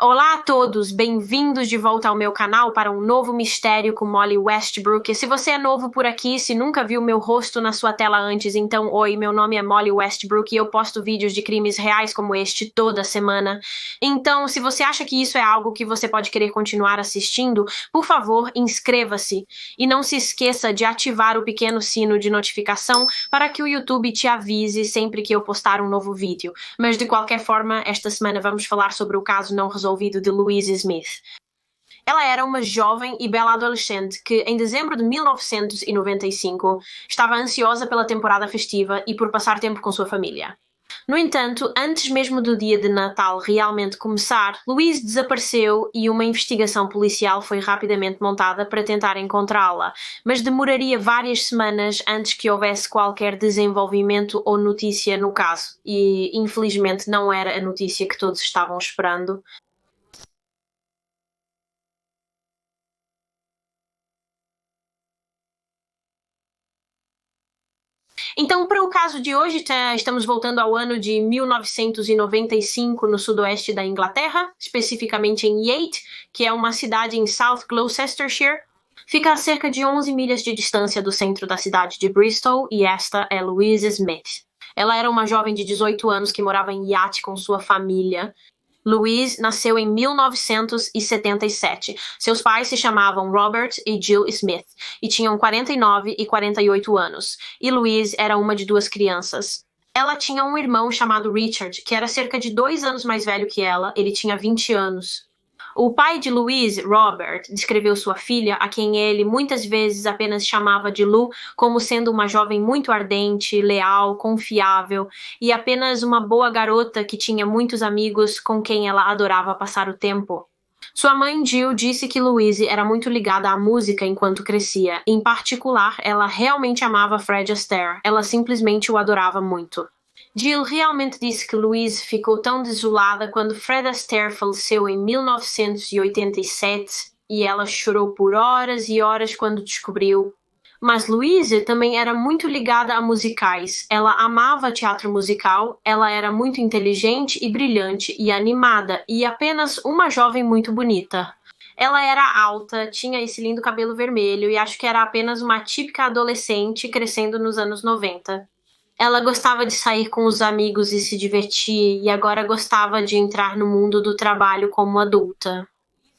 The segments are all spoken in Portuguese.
Olá a todos, bem-vindos de volta ao meu canal para um novo mistério com Molly Westbrook. E se você é novo por aqui, se nunca viu meu rosto na sua tela antes, então oi, meu nome é Molly Westbrook e eu posto vídeos de crimes reais como este toda semana. Então, se você acha que isso é algo que você pode querer continuar assistindo, por favor, inscreva-se. E não se esqueça de ativar o pequeno sino de notificação para que o YouTube te avise sempre que eu postar um novo vídeo. Mas de qualquer forma, esta semana vamos falar sobre o caso não resolvido de Louise Smith. Ela era uma jovem e bela adolescente que, em dezembro de 1995, estava ansiosa pela temporada festiva e por passar tempo com sua família. No entanto, antes mesmo do dia de Natal realmente começar, Louise desapareceu e uma investigação policial foi rapidamente montada para tentar encontrá-la, mas demoraria várias semanas antes que houvesse qualquer desenvolvimento ou notícia no caso, e infelizmente não era a notícia que todos estavam esperando. Então, para o caso de hoje, estamos voltando ao ano de 1995 no sudoeste da Inglaterra, especificamente em Yate, que é uma cidade em South Gloucestershire. Fica a cerca de 11 milhas de distância do centro da cidade de Bristol e esta é Louise Smith. Ela era uma jovem de 18 anos que morava em Yate com sua família. Louise nasceu em 1977. Seus pais se chamavam Robert e Jill Smith e tinham 49 e 48 anos. E Louise era uma de duas crianças. Ela tinha um irmão chamado Richard, que era cerca de 2 anos mais velho que ela. Ele tinha 20 anos. O pai de Louise, Robert, descreveu sua filha, a quem ele muitas vezes apenas chamava de Lou, como sendo uma jovem muito ardente, leal, confiável e apenas uma boa garota que tinha muitos amigos com quem ela adorava passar o tempo. Sua mãe Jill disse que Louise era muito ligada à música enquanto crescia. Em particular, ela realmente amava Fred Astaire. Ela simplesmente o adorava muito. Jill realmente disse que Louise ficou tão desolada quando Fred Astaire faleceu em 1987 e ela chorou por horas e horas quando descobriu. Mas Louise também era muito ligada a musicais. Ela amava teatro musical, ela era muito inteligente e brilhante e animada e apenas uma jovem muito bonita. Ela era alta, tinha esse lindo cabelo vermelho e acho que era apenas uma típica adolescente crescendo nos anos 90. Ela gostava de sair com os amigos e se divertir, e agora gostava de entrar no mundo do trabalho como adulta.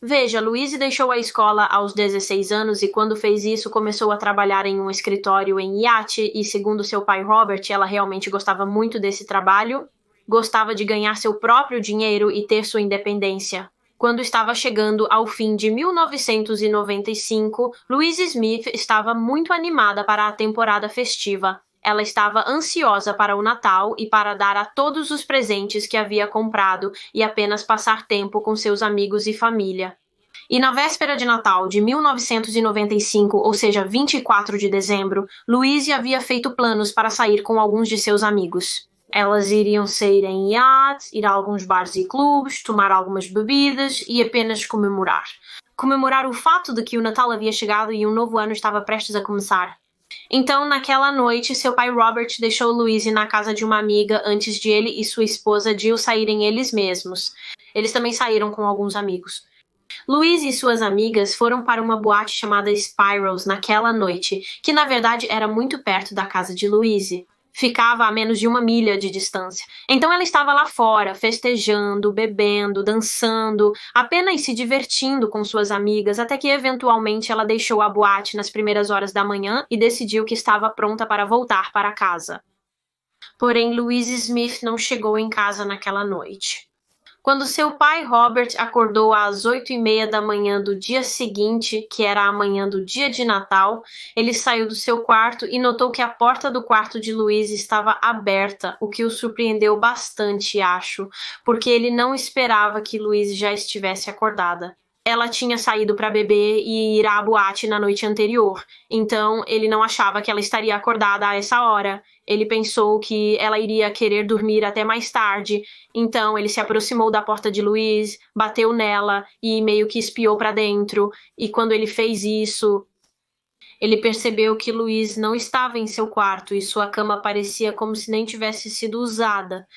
Veja, Louise deixou a escola aos 16 anos e quando fez isso começou a trabalhar em um escritório em Yate e segundo seu pai Robert, ela realmente gostava muito desse trabalho, gostava de ganhar seu próprio dinheiro e ter sua independência. Quando estava chegando ao fim de 1995, Louise Smith estava muito animada para a temporada festiva. Ela estava ansiosa para o Natal e para dar a todos os presentes que havia comprado e apenas passar tempo com seus amigos e família. E na véspera de Natal de 1995, ou seja, 24 de dezembro, Louise havia feito planos para sair com alguns de seus amigos. Elas iriam sair em iates, ir a alguns bares e clubes, tomar algumas bebidas e apenas comemorar. Comemorar o fato de que o Natal havia chegado e um novo ano estava prestes a começar. Então, naquela noite, seu pai Robert deixou Louise na casa de uma amiga antes de ele e sua esposa Jill saírem eles mesmos. Eles também saíram com alguns amigos. Louise e suas amigas foram para uma boate chamada Spirals naquela noite, que na verdade era muito perto da casa de Louise. Ficava a menos de 1 milha de distância. Então ela estava lá fora, festejando, bebendo, dançando, apenas se divertindo com suas amigas, até que eventualmente ela deixou a boate nas primeiras horas da manhã e decidiu que estava pronta para voltar para casa. Porém, Louise Smith não chegou em casa naquela noite. Quando seu pai Robert acordou às 8h30 da manhã do dia seguinte, que era a manhã do dia de Natal, ele saiu do seu quarto e notou que a porta do quarto de Louise estava aberta, o que o surpreendeu bastante, acho, porque ele não esperava que Louise já estivesse acordada. Ela tinha saído para beber e ir à boate na noite anterior, então ele não achava que ela estaria acordada a essa hora. Ele pensou que ela iria querer dormir até mais tarde, então ele se aproximou da porta de Louise, bateu nela e meio que espiou para dentro, e quando ele fez isso, ele percebeu que Louise não estava em seu quarto e sua cama parecia como se nem tivesse sido usada.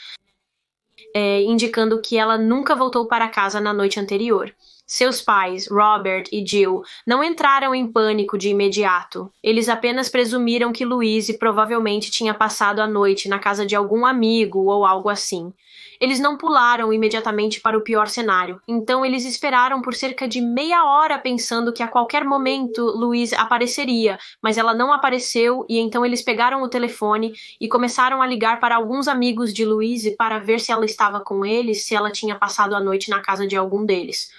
indicando que ela nunca voltou para casa na noite anterior. Seus pais, Robert e Jill, não entraram em pânico de imediato. Eles apenas presumiram que Louise provavelmente tinha passado a noite na casa de algum amigo ou algo assim. Eles não pularam imediatamente para o pior cenário, então eles esperaram por cerca de meia hora pensando que a qualquer momento Louise apareceria, mas ela não apareceu e então eles pegaram o telefone e começaram a ligar para alguns amigos de Louise para ver se ela estava com eles, se ela tinha passado a noite na casa de algum deles.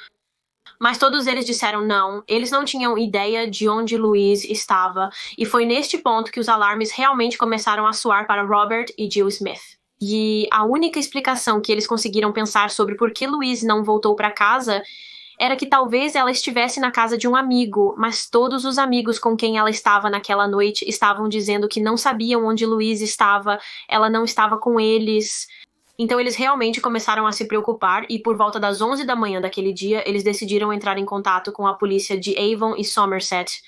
Mas todos eles disseram não, eles não tinham ideia de onde Louise estava, e foi neste ponto que os alarmes realmente começaram a soar para Robert e Jill Smith. E a única explicação que eles conseguiram pensar sobre por que Louise não voltou para casa era que talvez ela estivesse na casa de um amigo, mas todos os amigos com quem ela estava naquela noite estavam dizendo que não sabiam onde Louise estava, ela não estava com eles. Então eles realmente começaram a se preocupar e por volta das 11 da manhã daquele dia, eles decidiram entrar em contato com a polícia de Avon e Somerset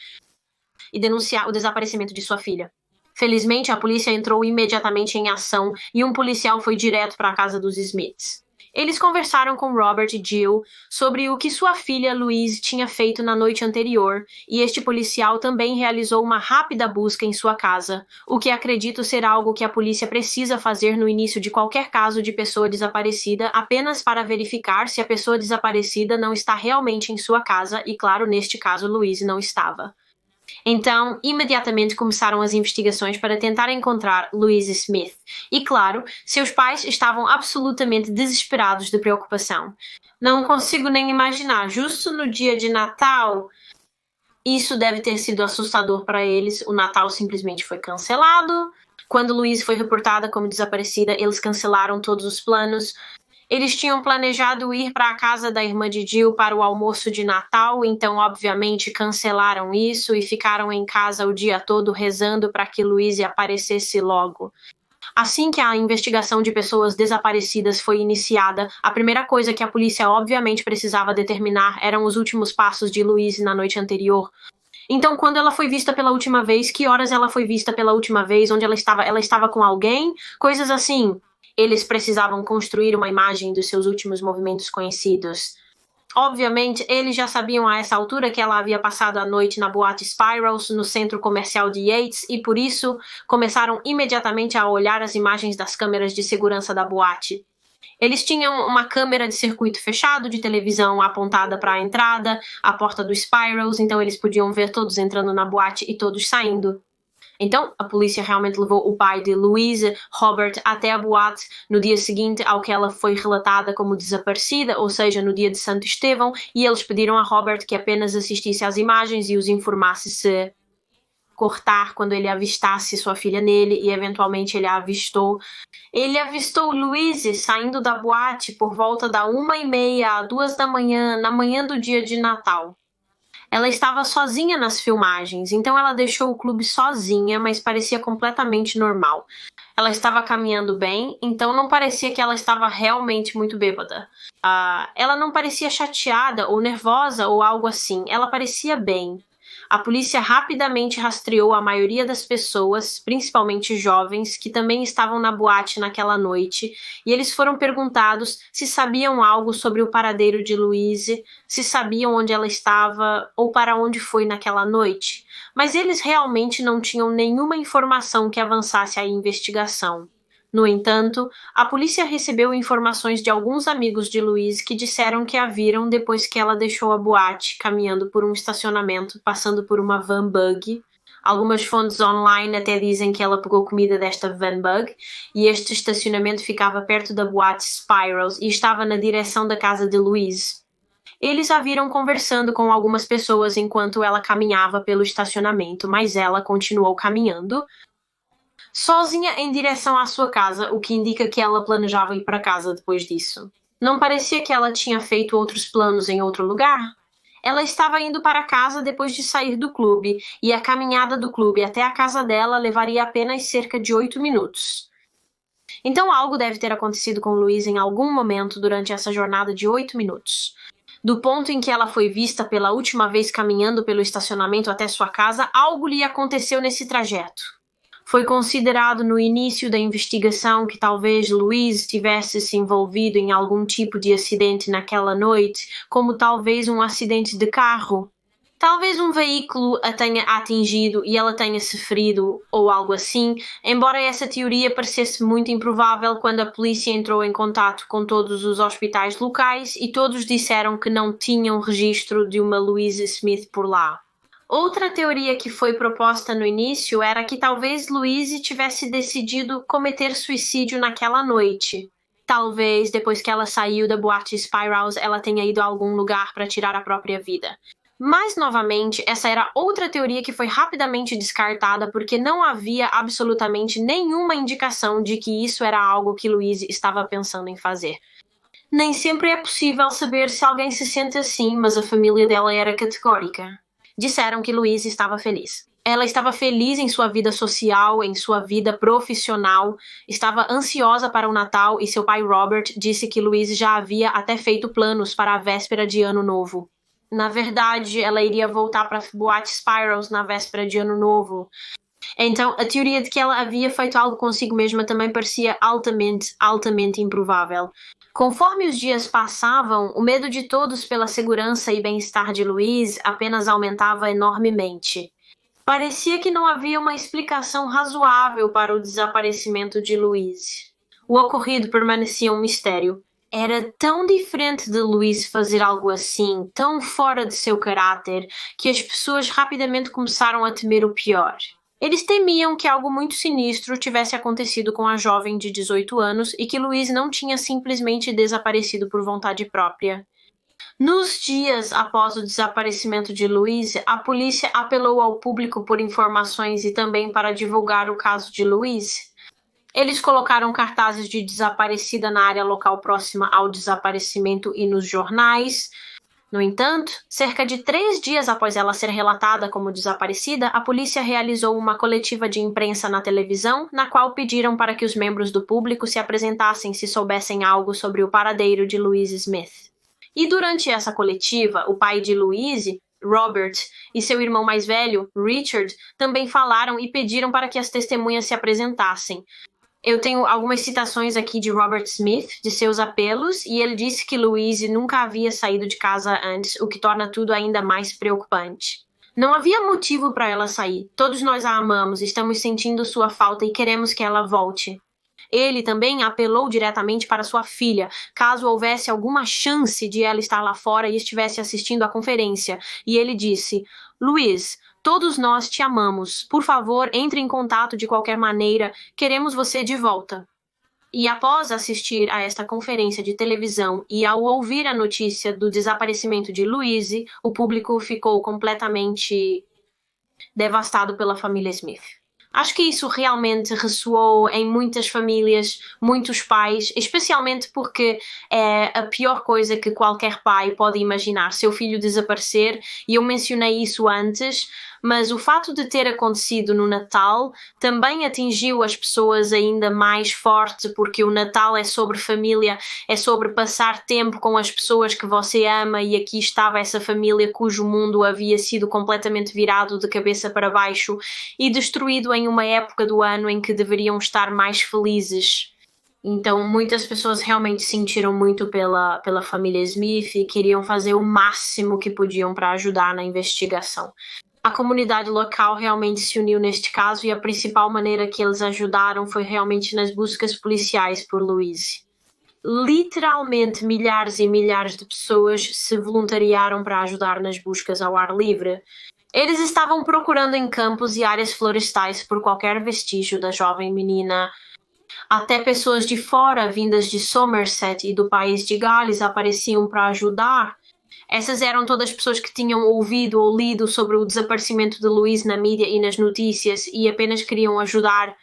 e denunciar o desaparecimento de sua filha. Felizmente, a polícia entrou imediatamente em ação e um policial foi direto para a casa dos Smiths. Eles conversaram com Robert e Jill sobre o que sua filha Louise tinha feito na noite anterior, e este policial também realizou uma rápida busca em sua casa, o que acredito ser algo que a polícia precisa fazer no início de qualquer caso de pessoa desaparecida, apenas para verificar se a pessoa desaparecida não está realmente em sua casa, e claro, neste caso, Louise não estava. Então, imediatamente começaram as investigações para tentar encontrar Louise Smith. E claro, seus pais estavam absolutamente desesperados de preocupação. Não consigo nem imaginar, justo no dia de Natal, isso deve ter sido assustador para eles. O Natal simplesmente foi cancelado. Quando Louise foi reportada como desaparecida, eles cancelaram todos os planos. Eles tinham planejado ir para a casa da irmã de Jill para o almoço de Natal, então obviamente cancelaram isso e ficaram em casa o dia todo rezando para que Louise aparecesse logo. Assim que a investigação de pessoas desaparecidas foi iniciada, a primeira coisa que a polícia obviamente precisava determinar eram os últimos passos de Louise na noite anterior. Então, quando ela foi vista pela última vez, que horas ela foi vista pela última vez, onde ela estava com alguém, coisas assim. Eles precisavam construir uma imagem dos seus últimos movimentos conhecidos. Obviamente, eles já sabiam a essa altura que ela havia passado a noite na boate Spirals, no centro comercial de Yates, e por isso começaram imediatamente a olhar as imagens das câmeras de segurança da boate. Eles tinham uma câmera de circuito fechado de televisão apontada para a entrada, a porta do Spirals, então eles podiam ver todos entrando na boate e todos saindo. Então, a polícia realmente levou o pai de Louise, Robert, até a boate no dia seguinte ao que ela foi relatada como desaparecida, ou seja, no dia de Santo Estevão, e eles pediram a Robert que apenas assistisse às imagens e os informasse se cortar quando ele avistasse sua filha nele, e eventualmente ele a avistou. Ele avistou Louise saindo da boate por volta da 1h30 a 2 da manhã, na manhã do dia de Natal. Ela estava sozinha nas filmagens, então ela deixou o clube sozinha, mas parecia completamente normal. Ela estava caminhando bem, então não parecia que ela estava realmente muito bêbada. Ela não parecia chateada ou nervosa ou algo assim, ela parecia bem. A polícia rapidamente rastreou a maioria das pessoas, principalmente jovens, que também estavam na boate naquela noite, e eles foram perguntados se sabiam algo sobre o paradeiro de Louise, se sabiam onde ela estava ou para onde foi naquela noite. Mas eles realmente não tinham nenhuma informação que avançasse a investigação. No entanto, a polícia recebeu informações de alguns amigos de Louise que disseram que a viram depois que ela deixou a boate, caminhando por um estacionamento, passando por uma van buggy. Algumas fontes online até dizem que ela pegou comida desta van bug, e este estacionamento ficava perto da boate Spirals e estava na direção da casa de Louise. Eles a viram conversando com algumas pessoas enquanto ela caminhava pelo estacionamento, mas ela continuou caminhando sozinha em direção à sua casa, o que indica que ela planejava ir para casa depois disso. Não parecia que ela tinha feito outros planos em outro lugar? Ela estava indo para casa depois de sair do clube, e a caminhada do clube até a casa dela levaria apenas cerca de 8 minutos. Então algo deve ter acontecido com Louise em algum momento durante essa jornada de 8 minutos. Do ponto em que ela foi vista pela última vez caminhando pelo estacionamento até sua casa, algo lhe aconteceu nesse trajeto. Foi considerado no início da investigação que talvez Louise tivesse se envolvido em algum tipo de acidente naquela noite, como talvez um acidente de carro. Talvez um veículo a tenha atingido e ela tenha se ferido ou algo assim, embora essa teoria parecesse muito improvável quando a polícia entrou em contato com todos os hospitais locais e todos disseram que não tinham registro de uma Louise Smith por lá. Outra teoria que foi proposta no início era que talvez Louise tivesse decidido cometer suicídio naquela noite. Talvez, depois que ela saiu da boate Spirals, ela tenha ido a algum lugar para tirar a própria vida. Mas, novamente, essa era outra teoria que foi rapidamente descartada porque não havia absolutamente nenhuma indicação de que isso era algo que Louise estava pensando em fazer. Nem sempre é possível saber se alguém se sente assim, mas a família dela era categórica. Disseram que Louise estava feliz. Ela estava feliz em sua vida social, em sua vida profissional, estava ansiosa para o Natal e seu pai Robert disse que Louise já havia até feito planos para a véspera de Ano Novo. Na verdade, ela iria voltar para a boate Spirals na véspera de Ano Novo. Então, a teoria de que ela havia feito algo consigo mesma também parecia altamente improvável. Conforme os dias passavam, o medo de todos pela segurança e bem-estar de Louise apenas aumentava enormemente. Parecia que não havia uma explicação razoável para o desaparecimento de Louise. O ocorrido permanecia um mistério. Era tão diferente de Louise fazer algo assim, tão fora de seu caráter, que as pessoas rapidamente começaram a temer o pior. Eles temiam que algo muito sinistro tivesse acontecido com a jovem de 18 anos e que Louise não tinha simplesmente desaparecido por vontade própria. Nos dias após o desaparecimento de Louise, a polícia apelou ao público por informações e também para divulgar o caso de Louise. Eles colocaram cartazes de desaparecida na área local próxima ao desaparecimento e nos jornais. No entanto, cerca de 3 dias após ela ser relatada como desaparecida, a polícia realizou uma coletiva de imprensa na televisão, na qual pediram para que os membros do público se apresentassem se soubessem algo sobre o paradeiro de Louise Smith. E durante essa coletiva, o pai de Louise, Robert, e seu irmão mais velho, Richard, também falaram e pediram para que as testemunhas se apresentassem. Eu tenho algumas citações aqui de Robert Smith, de seus apelos, e ele disse que Louise nunca havia saído de casa antes, o que torna tudo ainda mais preocupante. Não havia motivo para ela sair. Todos nós a amamos, estamos sentindo sua falta e queremos que ela volte. Ele também apelou diretamente para sua filha, caso houvesse alguma chance de ela estar lá fora e estivesse assistindo à conferência, e ele disse: Louise, todos nós te amamos. Por favor, entre em contato de qualquer maneira. Queremos você de volta. E após assistir a esta conferência de televisão e ao ouvir a notícia do desaparecimento de Louise, o público ficou completamente devastado pela família Smith. Acho que isso realmente ressoou em muitas famílias, muitos pais, especialmente porque é a pior coisa que qualquer pai pode imaginar, seu filho desaparecer, e eu mencionei isso antes, mas o fato de ter acontecido no Natal também atingiu as pessoas ainda mais forte, porque o Natal é sobre família, é sobre passar tempo com as pessoas que você ama, e aqui estava essa família cujo mundo havia sido completamente virado de cabeça para baixo e destruído em uma época do ano em que deveriam estar mais felizes. Então, muitas pessoas realmente sentiram muito pela família Smith e queriam fazer o máximo que podiam para ajudar na investigação. A comunidade local realmente se uniu neste caso e a principal maneira que eles ajudaram foi realmente nas buscas policiais por Louise. Literalmente milhares e milhares de pessoas se voluntariaram para ajudar nas buscas ao ar livre. Eles estavam procurando em campos e áreas florestais por qualquer vestígio da jovem menina. Até pessoas de fora, vindas de Somerset e do país de Gales, apareciam para ajudar. Essas eram todas pessoas que tinham ouvido ou lido sobre o desaparecimento de Louise na mídia e nas notícias e apenas queriam ajudar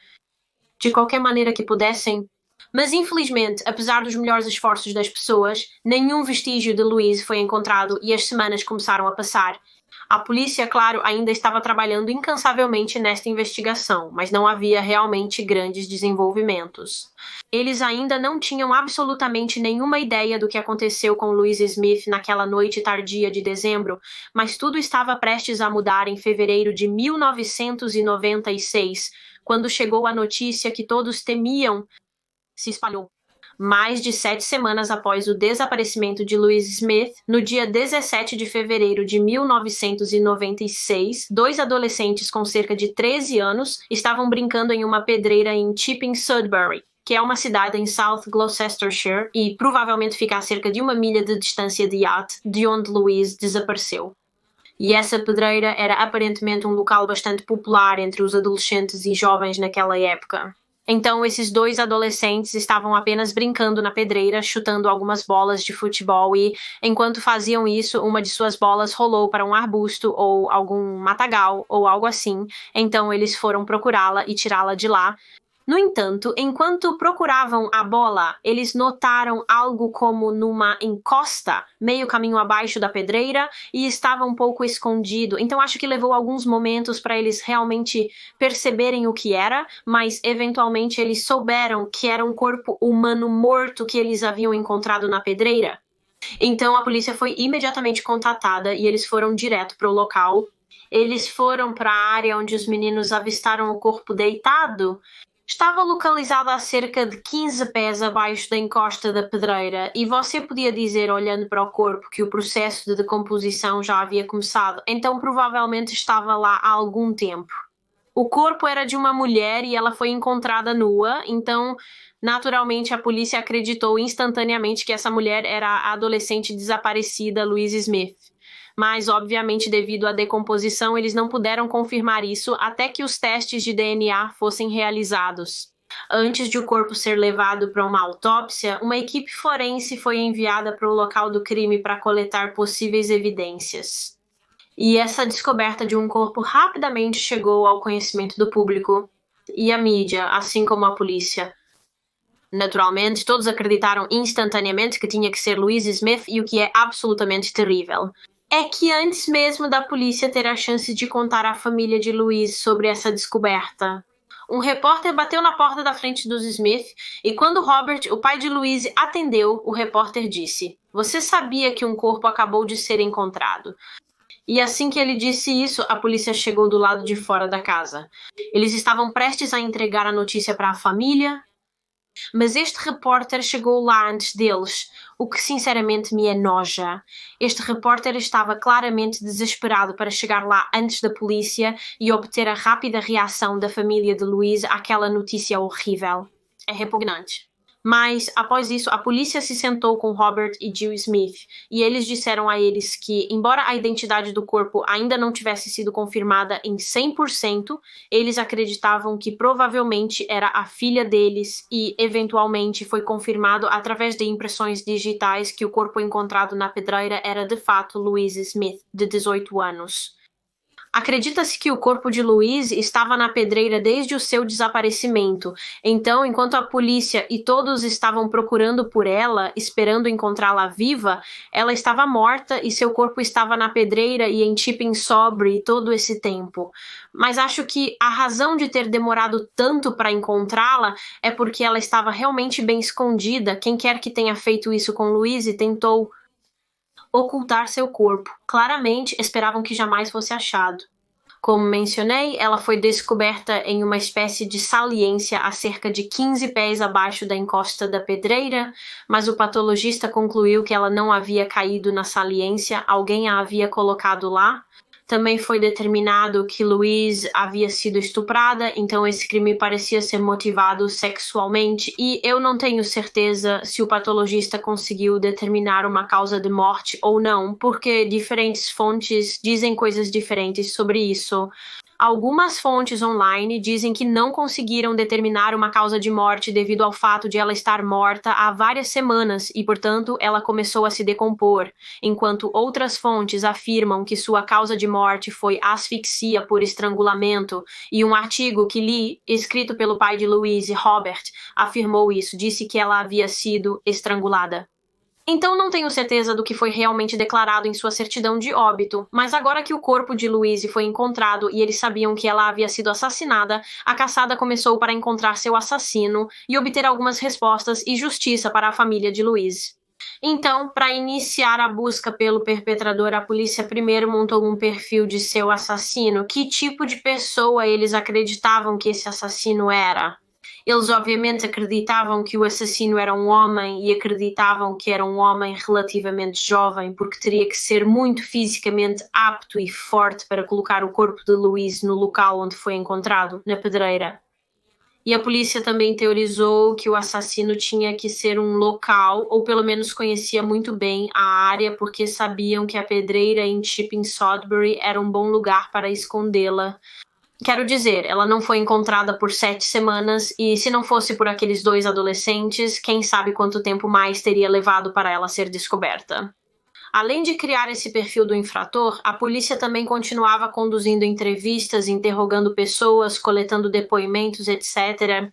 de qualquer maneira que pudessem. Mas infelizmente, apesar dos melhores esforços das pessoas, nenhum vestígio de Louise foi encontrado e as semanas começaram a passar. A polícia, claro, ainda estava trabalhando incansavelmente nesta investigação, mas não havia realmente grandes desenvolvimentos. Eles ainda não tinham absolutamente nenhuma ideia do que aconteceu com Louise Smith naquela noite tardia de dezembro, mas tudo estava prestes a mudar em fevereiro de 1996, quando chegou a notícia que todos temiam, se espalhou. Mais de 7 semanas após o desaparecimento de Louise Smith, no dia 17 de fevereiro de 1996, 2 adolescentes com cerca de 13 anos estavam brincando em uma pedreira em Chipping, Sudbury, que é uma cidade em South Gloucestershire e provavelmente fica a cerca de 1 milha de distância de Yacht, de onde Louise desapareceu. E essa pedreira era aparentemente um local bastante popular entre os adolescentes e jovens naquela época. Então, esses 2 adolescentes estavam apenas brincando na pedreira, chutando algumas bolas de futebol e, enquanto faziam isso, uma de suas bolas rolou para um arbusto ou algum matagal ou algo assim. Então, eles foram procurá-la e tirá-la de lá. No entanto, enquanto procuravam a bola, eles notaram algo como numa encosta, meio caminho abaixo da pedreira, e estava um pouco escondido. Então acho que levou alguns momentos para eles realmente perceberem o que era, mas eventualmente eles souberam que era um corpo humano morto que eles haviam encontrado na pedreira. Então a polícia foi imediatamente contatada e eles foram direto para o local. Eles foram para a área onde os meninos avistaram o corpo deitado. Estava localizado a cerca de 15 pés abaixo da encosta da pedreira e você podia dizer, olhando para o corpo, que o processo de decomposição já havia começado, então provavelmente estava lá há algum tempo. O corpo era de uma mulher e ela foi encontrada nua, então naturalmente a polícia acreditou instantaneamente que essa mulher era a adolescente desaparecida Louise Smith. Mas, obviamente, devido à decomposição, eles não puderam confirmar isso até que os testes de DNA fossem realizados. Antes de o corpo ser levado para uma autópsia, uma equipe forense foi enviada para o local do crime para coletar possíveis evidências. E essa descoberta de um corpo rapidamente chegou ao conhecimento do público e a mídia, assim como a polícia. Naturalmente, todos acreditaram instantaneamente que tinha que ser Louise Smith e o que é absolutamente terrível é que antes mesmo da polícia ter a chance de contar à família de Louise sobre essa descoberta, um repórter bateu na porta da frente dos Smith e quando Robert, o pai de Louise, atendeu, o repórter disse: "Você sabia que um corpo acabou de ser encontrado?" E assim que ele disse isso, a polícia chegou do lado de fora da casa. Eles estavam prestes a entregar a notícia para a família, mas este repórter chegou lá antes deles, o que sinceramente me enoja. Este repórter estava claramente desesperado para chegar lá antes da polícia e obter a rápida reação da família de Louise àquela notícia horrível. É repugnante. Mas, após isso, a polícia se sentou com Robert e Jill Smith e eles disseram a eles que, embora a identidade do corpo ainda não tivesse sido confirmada em 100%, eles acreditavam que provavelmente era a filha deles e, eventualmente, foi confirmado através de impressões digitais que o corpo encontrado na pedreira era de fato Louise Smith, de 18 anos. Acredita-se que o corpo de Louise estava na pedreira desde o seu desaparecimento. Então, enquanto a polícia e todos estavam procurando por ela, esperando encontrá-la viva, ela estava morta e seu corpo estava na pedreira e em Chipping Sudbury todo esse tempo. Mas acho que a razão de ter demorado tanto para encontrá-la é porque ela estava realmente bem escondida. Quem quer que tenha feito isso com Louise tentou ocultar seu corpo. Claramente esperavam que jamais fosse achado. Como mencionei, ela foi descoberta em uma espécie de saliência a cerca de 15 pés abaixo da encosta da pedreira, mas o patologista concluiu que ela não havia caído na saliência, alguém a havia colocado lá. Também foi determinado que Louise havia sido estuprada, então esse crime parecia ser motivado sexualmente e eu não tenho certeza se o patologista conseguiu determinar uma causa de morte ou não, porque diferentes fontes dizem coisas diferentes sobre isso. Algumas fontes online dizem que não conseguiram determinar uma causa de morte devido ao fato de ela estar morta há várias semanas e, portanto, ela começou a se decompor, enquanto outras fontes afirmam que sua causa de morte foi asfixia por estrangulamento, e um artigo que li, escrito pelo pai de Louise, Robert, afirmou isso, disse que ela havia sido estrangulada. Então não tenho certeza do que foi realmente declarado em sua certidão de óbito, mas agora que o corpo de Louise foi encontrado e eles sabiam que ela havia sido assassinada, a caçada começou para encontrar seu assassino e obter algumas respostas e justiça para a família de Louise. Então, para iniciar a busca pelo perpetrador, a polícia primeiro montou um perfil de seu assassino. Que tipo de pessoa eles acreditavam que esse assassino era? Eles obviamente acreditavam que o assassino era um homem e acreditavam que era um homem relativamente jovem, porque teria que ser muito fisicamente apto e forte para colocar o corpo de Louise no local onde foi encontrado, na pedreira. E a polícia também teorizou que o assassino tinha que ser um local, ou pelo menos conhecia muito bem a área, porque sabiam que a pedreira em Chipping Sodbury era um bom lugar para escondê-la. Quero dizer, ela não foi encontrada por 7 semanas, e se não fosse por aqueles 2 adolescentes, quem sabe quanto tempo mais teria levado para ela ser descoberta. Além de criar esse perfil do infrator, a polícia também continuava conduzindo entrevistas, interrogando pessoas, coletando depoimentos, etc.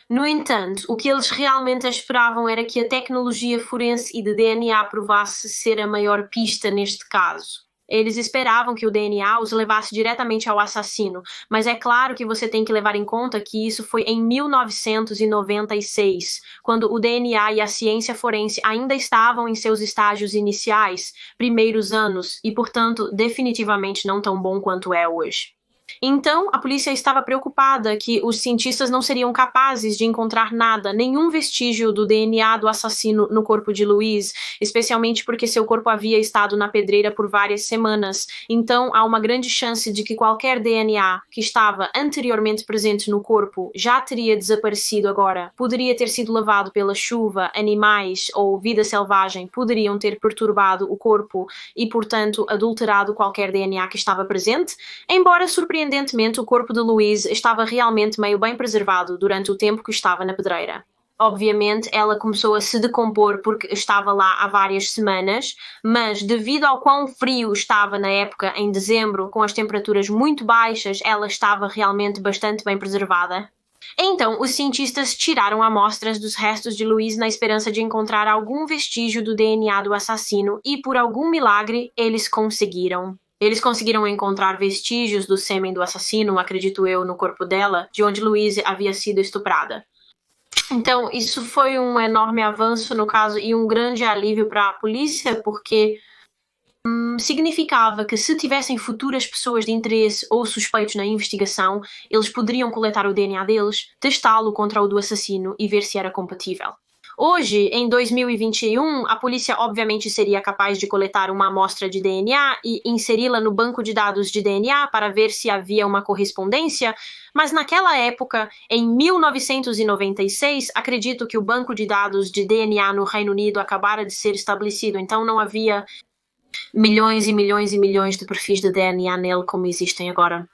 No entanto, o que eles realmente esperavam era que a tecnologia forense e de DNA provasse ser a maior pista neste caso. Eles esperavam que o DNA os levasse diretamente ao assassino, mas é claro que você tem que levar em conta que isso foi em 1996, quando o DNA e a ciência forense ainda estavam em seus estágios iniciais, primeiros anos, e portanto definitivamente não tão bom quanto é hoje. Então, a polícia estava preocupada que os cientistas não seriam capazes de encontrar nada, nenhum vestígio do DNA do assassino no corpo de Louise, especialmente porque seu corpo havia estado na pedreira por várias semanas. Então, há uma grande chance de que qualquer DNA que estava anteriormente presente no corpo já teria desaparecido agora. Poderia ter sido levado pela chuva, animais ou vida selvagem poderiam ter perturbado o corpo e, portanto, adulterado qualquer DNA que estava presente, embora surpreendentemente o corpo de Louise estava realmente meio bem preservado durante o tempo que estava na pedreira. Obviamente, ela começou a se decompor porque estava lá há várias semanas, mas devido ao quão frio estava na época, em dezembro, com as temperaturas muito baixas, ela estava realmente bastante bem preservada. Então, os cientistas tiraram amostras dos restos de Louise na esperança de encontrar algum vestígio do DNA do assassino e, por algum milagre, eles conseguiram. Eles conseguiram encontrar vestígios do sêmen do assassino, acredito eu, no corpo dela, de onde Louise havia sido estuprada. Então, isso foi um enorme avanço no caso e um grande alívio para a polícia, porque significava que se tivessem futuras pessoas de interesse ou suspeitos na investigação, eles poderiam coletar o DNA deles, testá-lo contra o do assassino e ver se era compatível. Hoje, em 2021, a polícia obviamente seria capaz de coletar uma amostra de DNA e inseri-la no banco de dados de DNA para ver se havia uma correspondência, mas naquela época, em 1996, acredito que o banco de dados de DNA no Reino Unido acabara de ser estabelecido, então não havia milhões e milhões e milhões de perfis de DNA nele como existem agora.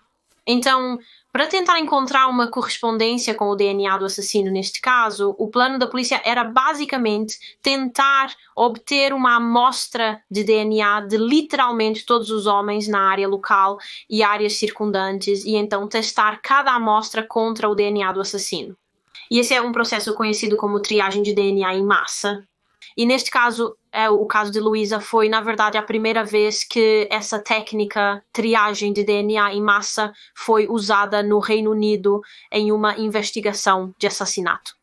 Então, para tentar encontrar uma correspondência com o DNA do assassino neste caso, o plano da polícia era basicamente tentar obter uma amostra de DNA de literalmente todos os homens na área local e áreas circundantes e então testar cada amostra contra o DNA do assassino. E esse é um processo conhecido como triagem de DNA em massa. E neste caso, o caso de Louisa foi, na verdade, a primeira vez que essa técnica triagem de DNA em massa foi usada no Reino Unido em uma investigação de assassinato.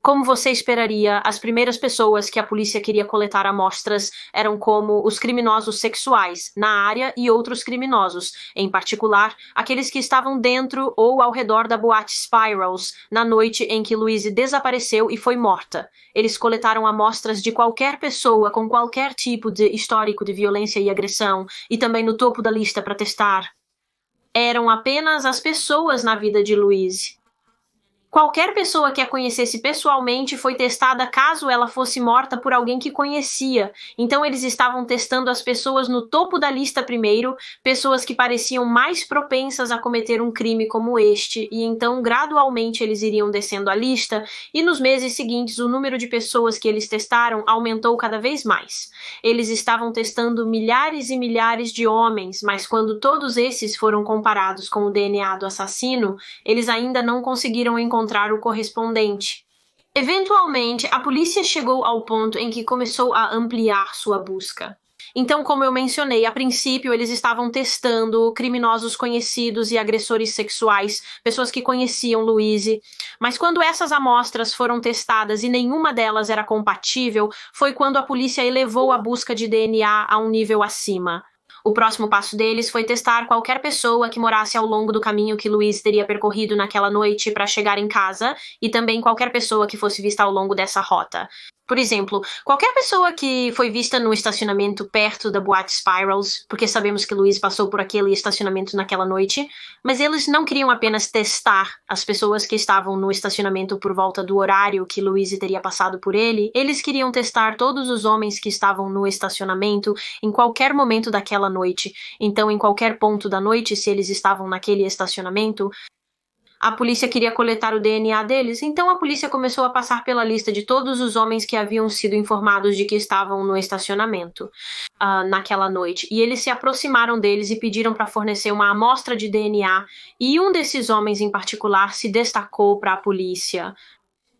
Como você esperaria, as primeiras pessoas que a polícia queria coletar amostras eram como os criminosos sexuais na área e outros criminosos, em particular, aqueles que estavam dentro ou ao redor da boate Spirals na noite em que Louise desapareceu e foi morta. Eles coletaram amostras de qualquer pessoa com qualquer tipo de histórico de violência e agressão e também no topo da lista para testar. Eram apenas as pessoas na vida de Louise. Qualquer pessoa que a conhecesse pessoalmente foi testada caso ela fosse morta por alguém que conhecia. Então eles estavam testando as pessoas no topo da lista primeiro, pessoas que pareciam mais propensas a cometer um crime como este, e então gradualmente eles iriam descendo a lista, e nos meses seguintes o número de pessoas que eles testaram aumentou cada vez mais. Eles estavam testando milhares e milhares de homens, mas quando todos esses foram comparados com o DNA do assassino, eles ainda não conseguiram encontrar o correspondente. Eventualmente, a polícia chegou ao ponto em que começou a ampliar sua busca. Então, como eu mencionei, a princípio eles estavam testando criminosos conhecidos e agressores sexuais, pessoas que conheciam Louise, mas quando essas amostras foram testadas e nenhuma delas era compatível, foi quando a polícia elevou a busca de DNA a um nível acima. O próximo passo deles foi testar qualquer pessoa que morasse ao longo do caminho que Louise teria percorrido naquela noite para chegar em casa, e também qualquer pessoa que fosse vista ao longo dessa rota. Por exemplo, qualquer pessoa que foi vista no estacionamento perto da boate Spirals, porque sabemos que Louise passou por aquele estacionamento naquela noite, mas eles não queriam apenas testar as pessoas que estavam no estacionamento por volta do horário que Louise teria passado por ele, eles queriam testar todos os homens que estavam no estacionamento em qualquer momento daquela noite. Então, em qualquer ponto da noite, se eles estavam naquele estacionamento, a polícia queria coletar o DNA deles, então a polícia começou a passar pela lista de todos os homens que haviam sido informados de que estavam no estacionamento naquela noite. E eles se aproximaram deles e pediram para fornecer uma amostra de DNA, e um desses homens em particular se destacou para a polícia,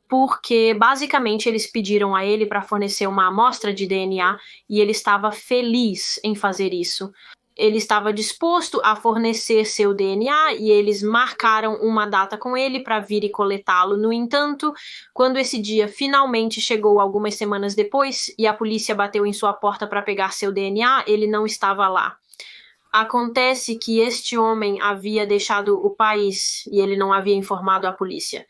porque basicamente eles pediram a ele para fornecer uma amostra de DNA e ele estava feliz em fazer isso. Ele estava disposto a fornecer seu DNA e eles marcaram uma data com ele para vir e coletá-lo. No entanto, quando esse dia finalmente chegou algumas semanas depois e a polícia bateu em sua porta para pegar seu DNA, ele não estava lá. Acontece que este homem havia deixado o país e ele não havia informado a polícia.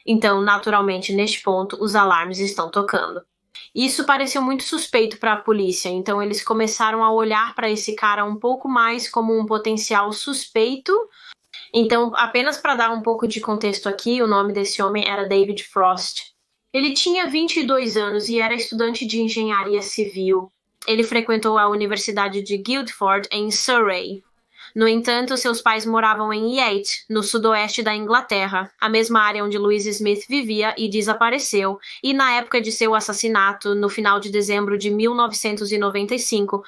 Então, naturalmente, neste ponto, os alarmes estão tocando. Isso pareceu muito suspeito para a polícia, então eles começaram a olhar para esse cara um pouco mais como um potencial suspeito. Então, apenas para dar um pouco de contexto aqui, o nome desse homem era David Frost. Ele tinha 22 anos e era estudante de engenharia civil. Ele frequentou a Universidade de Guildford, em Surrey. No entanto, seus pais moravam em Yate, no sudoeste da Inglaterra, a mesma área onde Louise Smith vivia e desapareceu, e na época de seu assassinato, no final de dezembro de 1995,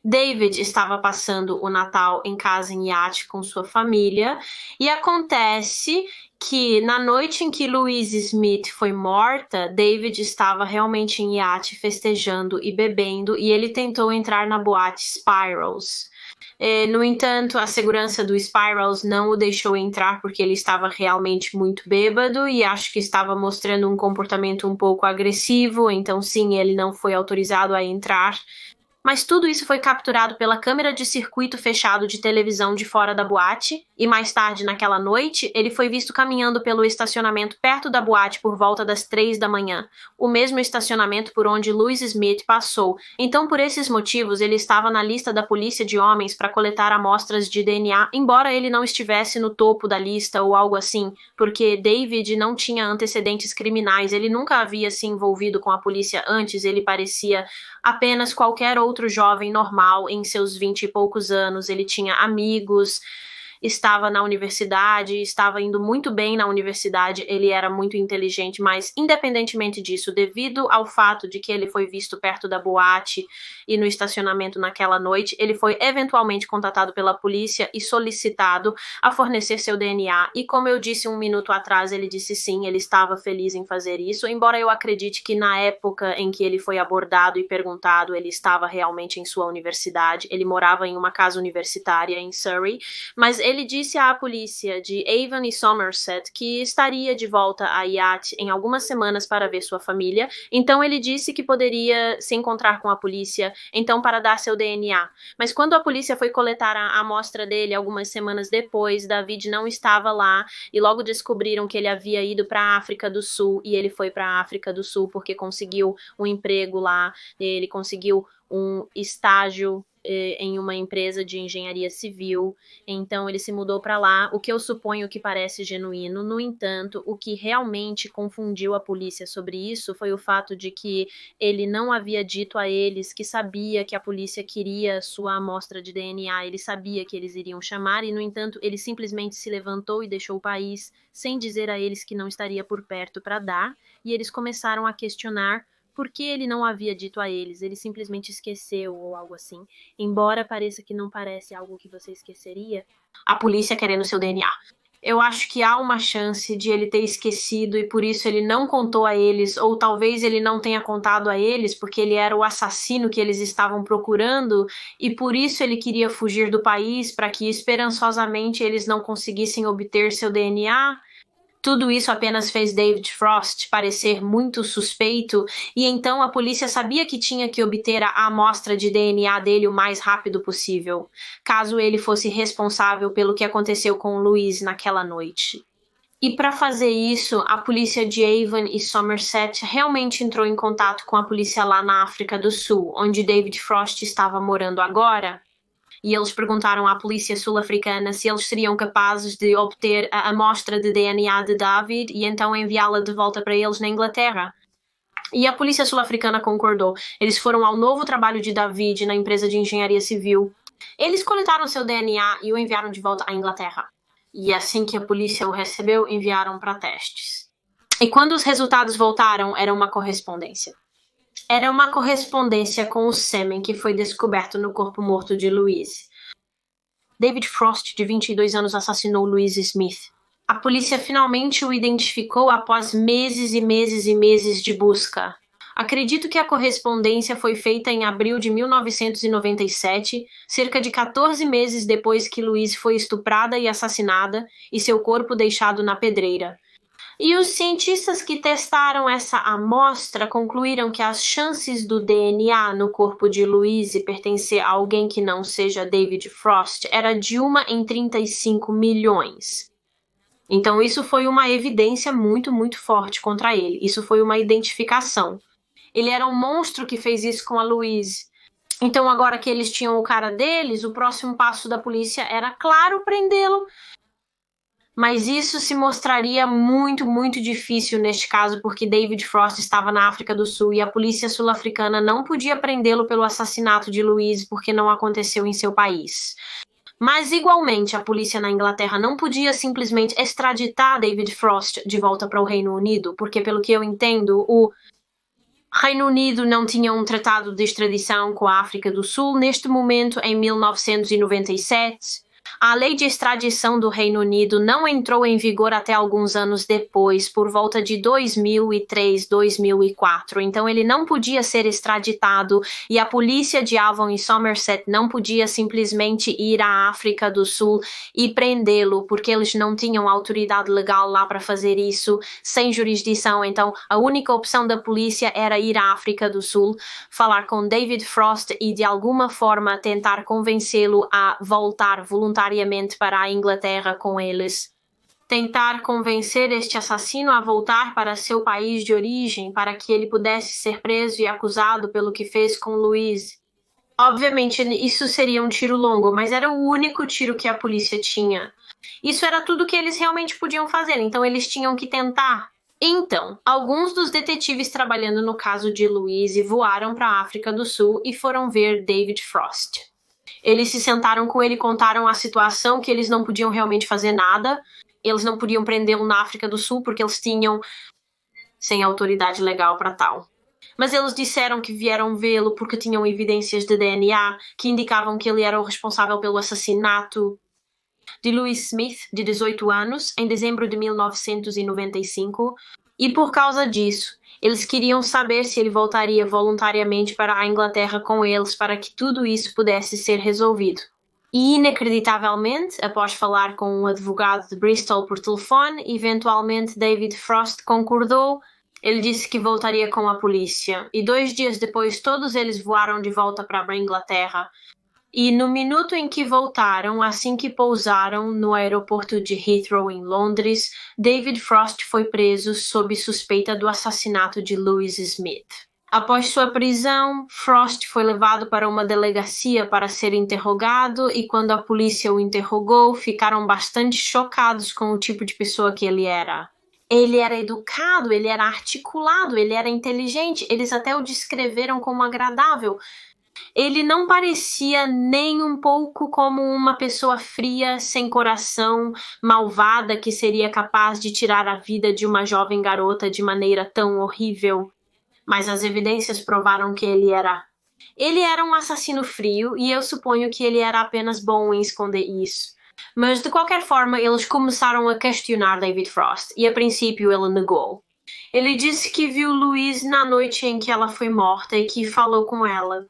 David estava passando o Natal em casa em Yate com sua família, e acontece que na noite em que Louise Smith foi morta, David estava realmente em Yate festejando e bebendo, e ele tentou entrar na boate Spirals. No entanto, a segurança do Spirals não o deixou entrar porque ele estava realmente muito bêbado e acho que estava mostrando um comportamento um pouco agressivo, então sim, ele não foi autorizado a entrar. Mas tudo isso foi capturado pela câmera de circuito fechado de televisão de fora da boate, e mais tarde naquela noite, ele foi visto caminhando pelo estacionamento perto da boate por volta das 3 da manhã, o mesmo estacionamento por onde Louise Smith passou. Então, por esses motivos, ele estava na lista da polícia de homens para coletar amostras de DNA, embora ele não estivesse no topo da lista ou algo assim, porque David não tinha antecedentes criminais, ele nunca havia se envolvido com a polícia antes, ele parecia apenas qualquer outro jovem normal em seus 20 e poucos anos. Ele tinha amigos, estava na universidade, estava indo muito bem na universidade, ele era muito inteligente, mas independentemente disso, devido ao fato de que ele foi visto perto da boate e no estacionamento naquela noite, ele foi eventualmente contatado pela polícia e solicitado a fornecer seu DNA, e como eu disse um minuto atrás, ele disse sim, ele estava feliz em fazer isso, embora eu acredite que na época em que ele foi abordado e perguntado, ele estava realmente em sua universidade, ele morava em uma casa universitária em Surrey, mas ele disse à polícia de Avon e Somerset que estaria de volta a Yate em algumas semanas para ver sua família, então ele disse que poderia se encontrar com a polícia, então para dar seu DNA. Mas quando a polícia foi coletar a amostra dele algumas semanas depois, David não estava lá e logo descobriram que ele havia ido para a África do Sul, e ele foi para a África do Sul porque conseguiu um emprego lá, ele conseguiu um estágio em uma empresa de engenharia civil, então ele se mudou para lá, o que eu suponho que parece genuíno. No entanto, o que realmente confundiu a polícia sobre isso foi o fato de que ele não havia dito a eles que sabia que a polícia queria sua amostra de DNA, ele sabia que eles iriam chamar e, no entanto, ele simplesmente se levantou e deixou o país sem dizer a eles que não estaria por perto para dar, e eles começaram a questionar por que ele não havia dito a eles, ele simplesmente esqueceu ou algo assim. Embora pareça que não parece algo que você esqueceria, a polícia querendo seu DNA. Eu acho que há uma chance de ele ter esquecido e por isso ele não contou a eles, ou talvez ele não tenha contado a eles porque ele era o assassino que eles estavam procurando e por isso ele queria fugir do país para que esperançosamente eles não conseguissem obter seu DNA. Tudo isso apenas fez David Frost parecer muito suspeito, e então a polícia sabia que tinha que obter a amostra de DNA dele o mais rápido possível, caso ele fosse responsável pelo que aconteceu com Louise naquela noite. E para fazer isso, a polícia de Avon e Somerset realmente entrou em contato com a polícia lá na África do Sul, onde David Frost estava morando agora. E eles perguntaram à polícia sul-africana se eles seriam capazes de obter a amostra de DNA de David e então enviá-la de volta para eles na Inglaterra. E a polícia sul-africana concordou. Eles foram ao novo trabalho de David na empresa de engenharia civil. Eles coletaram seu DNA e o enviaram de volta à Inglaterra. E assim que a polícia o recebeu, enviaram para testes. E quando os resultados voltaram, era uma correspondência. Era uma correspondência com o sêmen que foi descoberto no corpo morto de Louise. David Frost, de 22 anos, assassinou Louise Smith. A polícia finalmente o identificou após meses e meses e meses de busca. Acredito que a correspondência foi feita em abril de 1997, cerca de 14 meses depois que Louise foi estuprada e assassinada e seu corpo deixado na pedreira. E os cientistas que testaram essa amostra concluíram que as chances do DNA no corpo de Louise pertencer a alguém que não seja David Frost era de 1 em 35 milhões. Então isso foi uma evidência muito, muito forte contra ele. Isso foi uma identificação. Ele era um monstro que fez isso com a Louise. Então agora que eles tinham o cara deles, o próximo passo da polícia era, claro, prendê-lo. Mas isso se mostraria muito, muito difícil neste caso, porque David Frost estava na África do Sul e a polícia sul-africana não podia prendê-lo pelo assassinato de Louise porque não aconteceu em seu país. Mas, igualmente, a polícia na Inglaterra não podia simplesmente extraditar David Frost de volta para o Reino Unido, porque, pelo que eu entendo, o Reino Unido não tinha um tratado de extradição com a África do Sul neste momento, em 1997. A lei de extradição do Reino Unido não entrou em vigor até alguns anos depois, por volta de 2003, 2004. Então ele não podia ser extraditado e a polícia de Avon e Somerset não podia simplesmente ir à África do Sul e prendê-lo, porque eles não tinham autoridade legal lá para fazer isso, sem jurisdição. Então a única opção da polícia era ir à África do Sul, falar com David Frost e de alguma forma tentar convencê-lo a voltar voluntariamente para a Inglaterra com eles. Tentar convencer este assassino a voltar para seu país de origem para que ele pudesse ser preso e acusado pelo que fez com Louise. Obviamente, isso seria um tiro longo, mas era o único tiro que a polícia tinha. Isso era tudo que eles realmente podiam fazer, então eles tinham que tentar. Então, alguns dos detetives trabalhando no caso de Louise voaram para a África do Sul e foram ver David Frost. Eles se sentaram com ele e contaram a situação, que eles não podiam realmente fazer nada. Eles não podiam prendê-lo na África do Sul porque eles tinham sem autoridade legal para tal. Mas eles disseram que vieram vê-lo porque tinham evidências de DNA que indicavam que ele era o responsável pelo assassinato de Louise Smith, de 18 anos, em dezembro de 1995. E por causa disso, eles queriam saber se ele voltaria voluntariamente para a Inglaterra com eles para que tudo isso pudesse ser resolvido. E, inacreditavelmente, após falar com um advogado de Bristol por telefone, eventualmente David Frost concordou. Ele disse que voltaria com a polícia. E 2 dias depois, todos eles voaram de volta para a Inglaterra. E no minuto em que voltaram, assim que pousaram no aeroporto de Heathrow, em Londres, David Frost foi preso sob suspeita do assassinato de Louise Smith. Após sua prisão, Frost foi levado para uma delegacia para ser interrogado e quando a polícia o interrogou, ficaram bastante chocados com o tipo de pessoa que ele era. Ele era educado, ele era articulado, ele era inteligente, eles até o descreveram como agradável. Ele não parecia nem um pouco como uma pessoa fria, sem coração, malvada, que seria capaz de tirar a vida de uma jovem garota de maneira tão horrível. Mas as evidências provaram que ele era um assassino frio e eu suponho que ele era apenas bom em esconder isso. Mas, de qualquer forma, eles começaram a questionar David Frost e, a princípio, ele negou. Ele disse que viu Louise na noite em que ela foi morta e que falou com ela.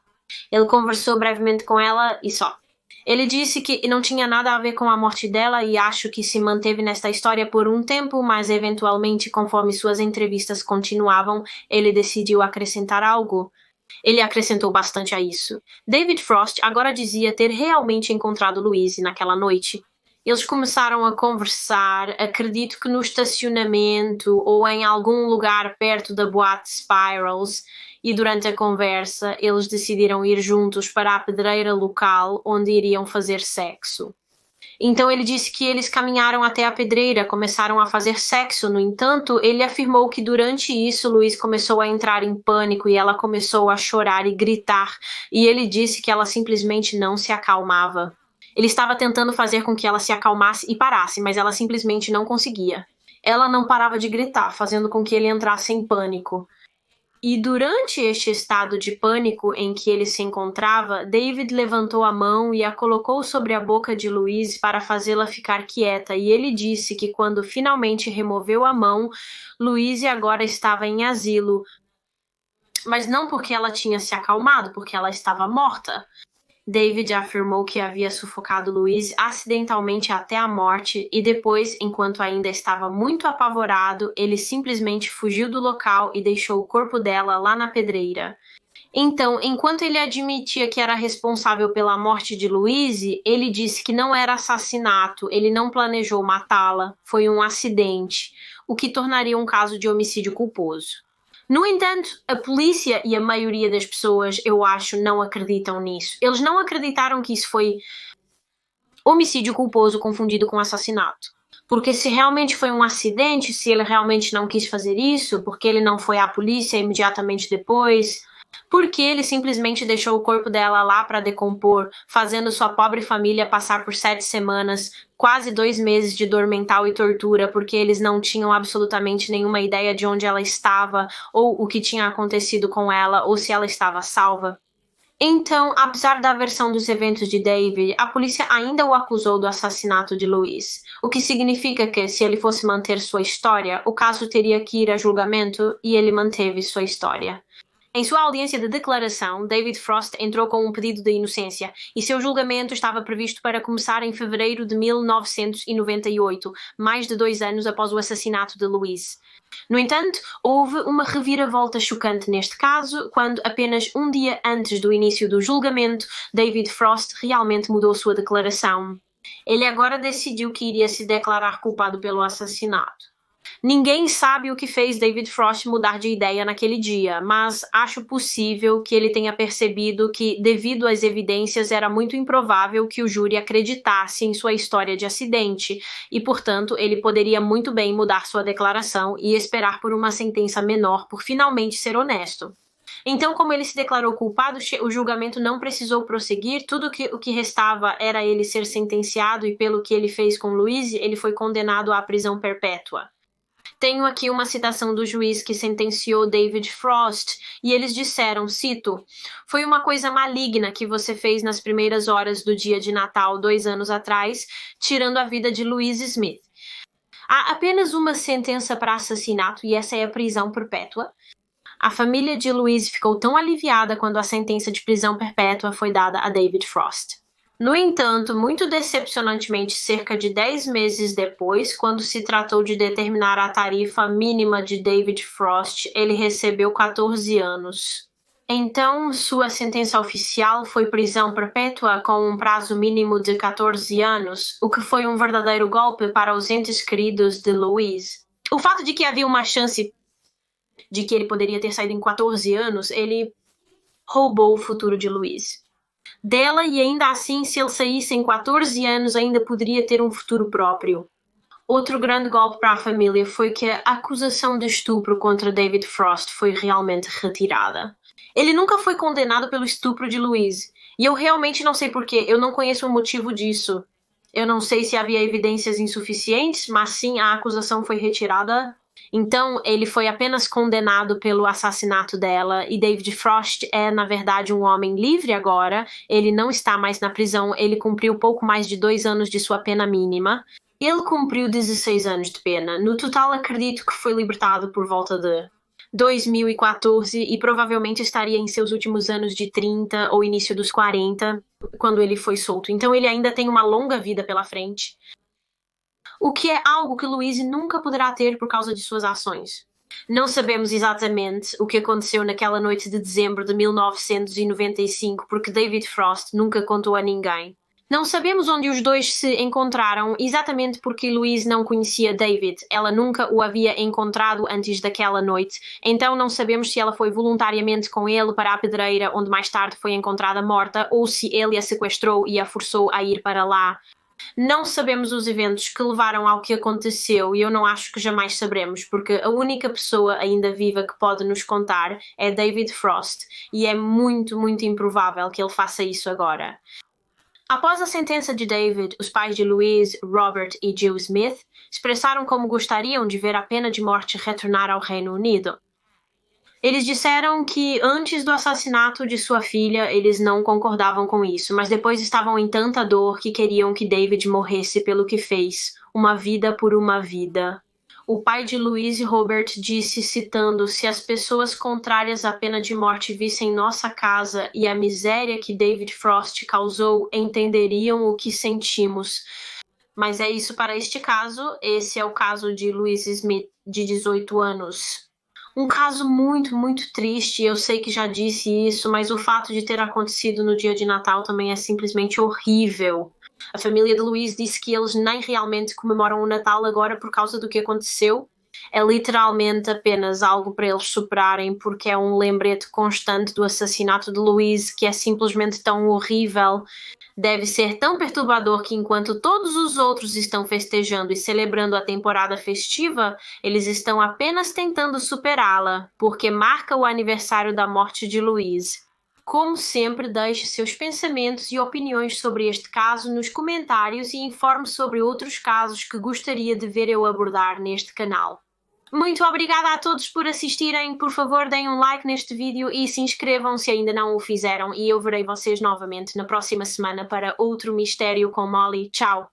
Ele conversou brevemente com ela e só. Ele disse que não tinha nada a ver com a morte dela e acho que se manteve nesta história por um tempo, mas eventualmente, conforme suas entrevistas continuavam, ele decidiu acrescentar algo. Ele acrescentou bastante a isso. David Frost agora dizia ter realmente encontrado Louise naquela noite. Eles começaram a conversar, acredito que no estacionamento ou em algum lugar perto da boate Spirals, e durante a conversa eles decidiram ir juntos para a pedreira local onde iriam fazer sexo. Então ele disse que eles caminharam até a pedreira, começaram a fazer sexo. No entanto, ele afirmou que durante isso Louise começou a entrar em pânico e ela começou a chorar e gritar, e ele disse que ela simplesmente não se acalmava. Ele estava tentando fazer com que ela se acalmasse e parasse, mas ela simplesmente não conseguia. Ela não parava de gritar, fazendo com que ele entrasse em pânico. E durante este estado de pânico em que ele se encontrava, David levantou a mão e a colocou sobre a boca de Louise para fazê-la ficar quieta, e ele disse que quando finalmente removeu a mão, Louise agora estava em asilo. Mas não porque ela tinha se acalmado, porque ela estava morta. David afirmou que havia sufocado Louise acidentalmente até a morte e depois, enquanto ainda estava muito apavorado, ele simplesmente fugiu do local e deixou o corpo dela lá na pedreira. Então, enquanto ele admitia que era responsável pela morte de Louise, ele disse que não era assassinato, ele não planejou matá-la, foi um acidente, o que tornaria um caso de homicídio culposo. No entanto, a polícia e a maioria das pessoas, eu acho, não acreditam nisso. Eles não acreditaram que isso foi homicídio culposo confundido com assassinato. Porque se realmente foi um acidente, se ele realmente não quis fazer isso, porque ele não foi à polícia imediatamente depois, porque ele simplesmente deixou o corpo dela lá para decompor, fazendo sua pobre família passar por 7 semanas, quase 2 meses de dor mental e tortura, porque eles não tinham absolutamente nenhuma ideia de onde ela estava, ou o que tinha acontecido com ela, ou se ela estava salva. Então, apesar da versão dos eventos de David, a polícia ainda o acusou do assassinato de Louise, o que significa que, se ele fosse manter sua história, o caso teria que ir a julgamento, e ele manteve sua história. Em sua audiência de declaração, David Frost entrou com um pedido de inocência e seu julgamento estava previsto para começar em fevereiro de 1998, mais de 2 anos após o assassinato de Louise. No entanto, houve uma reviravolta chocante neste caso, quando apenas um dia antes do início do julgamento, David Frost realmente mudou sua declaração. Ele agora decidiu que iria se declarar culpado pelo assassinato. Ninguém sabe o que fez David Frost mudar de ideia naquele dia, mas acho possível que ele tenha percebido que, devido às evidências, era muito improvável que o júri acreditasse em sua história de acidente e, portanto, ele poderia muito bem mudar sua declaração e esperar por uma sentença menor por finalmente ser honesto. Então, como ele se declarou culpado, o julgamento não precisou prosseguir, o que restava era ele ser sentenciado e, pelo que ele fez com Louise, ele foi condenado à prisão perpétua. Tenho aqui uma citação do juiz que sentenciou David Frost, e eles disseram, cito, "Foi uma coisa maligna que você fez nas primeiras horas do dia de Natal 2 anos atrás, tirando a vida de Louise Smith. Há apenas uma sentença para assassinato e essa é a prisão perpétua." A família de Louise ficou tão aliviada quando a sentença de prisão perpétua foi dada a David Frost. No entanto, muito decepcionantemente, cerca de 10 meses depois, quando se tratou de determinar a tarifa mínima de David Frost, ele recebeu 14 anos. Então, sua sentença oficial foi prisão perpétua com um prazo mínimo de 14 anos, o que foi um verdadeiro golpe para os entes queridos de Louise. O fato de que havia uma chance de que ele poderia ter saído em 14 anos, ele roubou o futuro de Louise. Dela, e ainda assim, se ele saísse em 14 anos, ainda poderia ter um futuro próprio. Outro grande golpe para a família foi que a acusação de estupro contra David Frost foi realmente retirada. Ele nunca foi condenado pelo estupro de Louise, e eu realmente não sei porquê, eu não conheço o motivo disso. Eu não sei se havia evidências insuficientes, mas sim, a acusação foi retirada. Então, ele foi apenas condenado pelo assassinato dela e David Frost é, na verdade, um homem livre agora. Ele não está mais na prisão, ele cumpriu pouco mais de 2 anos de sua pena mínima. Ele cumpriu 16 anos de pena. No total, acredito que foi libertado por volta de 2014 e provavelmente estaria em seus últimos anos de 30 ou início dos 40 quando ele foi solto. Então ele ainda tem uma longa vida pela frente. O que é algo que Louise nunca poderá ter por causa de suas ações. Não sabemos exatamente o que aconteceu naquela noite de dezembro de 1995 porque David Frost nunca contou a ninguém. Não sabemos onde os dois se encontraram exatamente porque Louise não conhecia David. Ela nunca o havia encontrado antes daquela noite. Então não sabemos se ela foi voluntariamente com ele para a pedreira onde mais tarde foi encontrada morta ou se ele a sequestrou e a forçou a ir para lá. Não sabemos os eventos que levaram ao que aconteceu e eu não acho que jamais saberemos, porque a única pessoa ainda viva que pode nos contar é David Frost e é muito, muito improvável que ele faça isso agora. Após a sentença de David, os pais de Louise, Robert e Jill Smith expressaram como gostariam de ver a pena de morte retornar ao Reino Unido. Eles disseram que antes do assassinato de sua filha, eles não concordavam com isso, mas depois estavam em tanta dor que queriam que David morresse pelo que fez, uma vida por uma vida. O pai de Louise Robert disse, citando, se as pessoas contrárias à pena de morte vissem nossa casa e a miséria que David Frost causou, entenderiam o que sentimos. Mas é isso para este caso. Esse é o caso de Louise Smith, de 18 anos. Um caso muito, muito triste, eu sei que já disse isso, mas o fato de ter acontecido no dia de Natal também é simplesmente horrível. A família de Louise disse que eles nem realmente comemoram o Natal agora por causa do que aconteceu. É literalmente apenas algo para eles superarem, porque é um lembrete constante do assassinato de Louise, que é simplesmente tão horrível. Deve ser tão perturbador que enquanto todos os outros estão festejando e celebrando a temporada festiva, eles estão apenas tentando superá-la, porque marca o aniversário da morte de Louise. Como sempre, deixe seus pensamentos e opiniões sobre este caso nos comentários e informe sobre outros casos que gostaria de ver eu abordar neste canal. Muito obrigada a todos por assistirem, por favor deem um like neste vídeo e se inscrevam se ainda não o fizeram e eu verei vocês novamente na próxima semana para outro mistério com Molly. Tchau!